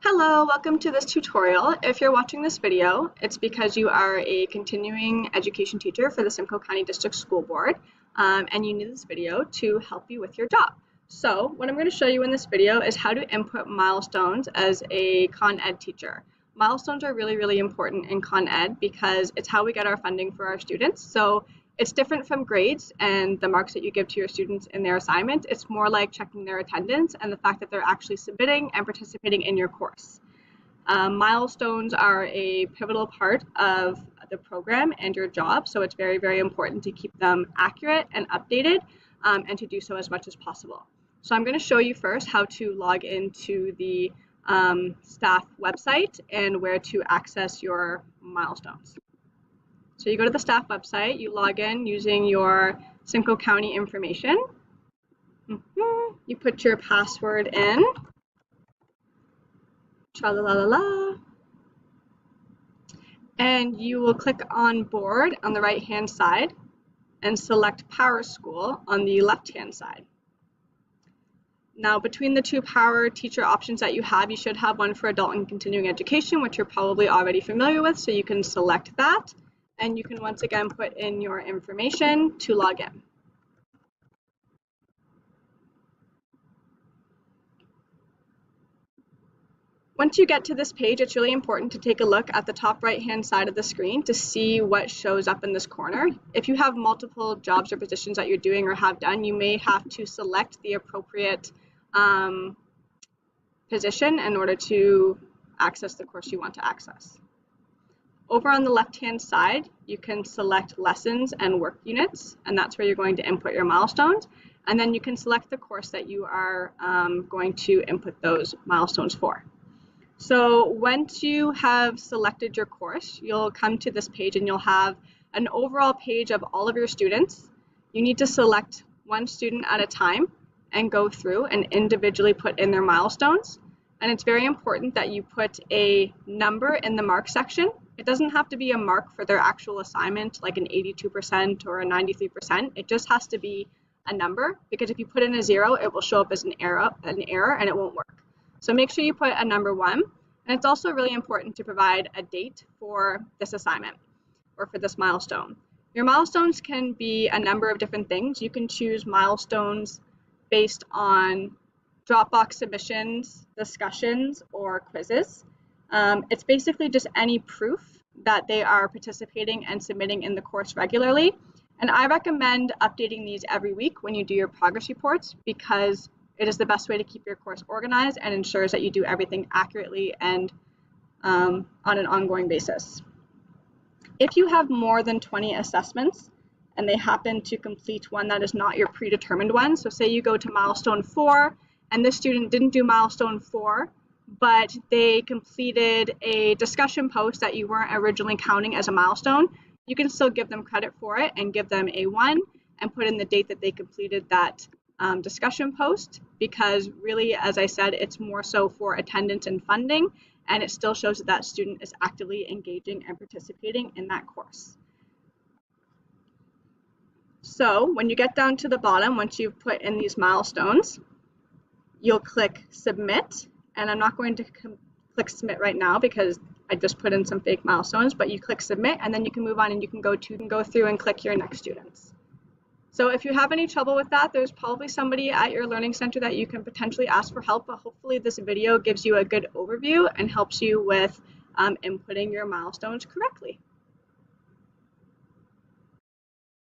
Hello, welcome to this tutorial. If you're watching this video, it's because you are a continuing education teacher for the Simcoe County District School Board, and you need this video to help you with your job. So what I'm going to show you in this video is how to input milestones as a Con Ed teacher. Milestones are really important in Con Ed because it's how we get our funding for our students. So it's different from grades and the marks that you give to your students in their assignment. It's more like checking their attendance and the fact that they're actually submitting and participating in your course. Milestones are a pivotal part of the program and your job, so it's very important to keep them accurate and updated and to do so as much as possible. So I'm going to show you first how to log into the staff website and where to access your milestones. So you go to the staff website, you log in using your Simcoe County information. You put your password in. Tra-la-la-la-la. And you will click on Board on the right-hand side and select Power School on the left-hand side. Now, between the two Power teacher options that you have, you should have one for adult and continuing education, which you're probably already familiar with, so you can select that. And you can once again put in your information to log in. Once you get to this page, it's really important to take a look at the top right-hand side of the screen to see what shows up in this corner. If you have multiple jobs or positions that you're doing or have done, you may have to select the appropriate position in order to access the course you want to access. Over on the left-hand side, you can select lessons and work units, and that's where you're going to input your milestones. And then you can select the course that you are going to input those milestones for. So once you have selected your course, you'll come to this page and you'll have an overall page of all of your students. You need to select one student at a time and go through and individually put in their milestones. And it's very important that you put a number in the mark section. It doesn't have to be a mark for their actual assignment, like an 82% or a 93%. It just has to be a number, because if you put in a 0, it will show up as an error and it won't work. So make sure you put a number 1. And it's also really important to provide a date for this assignment or for this milestone. Your milestones can be a number of different things. You can choose milestones based on Dropbox submissions, discussions, or quizzes. It's basically just any proof that they are participating and submitting in the course regularly. And I recommend updating these every week when you do your progress reports, because it is the best way to keep your course organized and ensures that you do everything accurately and on an ongoing basis. If you have more than 20 assessments and they happen to complete one that is not your predetermined one, so say you go to milestone 4 and this student didn't do milestone 4, but they completed a discussion post that you weren't originally counting as a milestone, you can still give them credit for it and give them a 1 and put in the date that they completed that discussion post, because really, as I said, it's more so for attendance and funding, and it still shows that that student is actively engaging and participating in that course. So when you get down to the bottom, once you've put in these milestones, you'll click submit, and I'm not going to click submit right now because I just put in some fake milestones, but you click submit and then you can move on and you can go through and click your next students. So if you have any trouble with that, there's probably somebody at your learning center that you can potentially ask for help, but hopefully this video gives you a good overview and helps you with inputting your milestones correctly.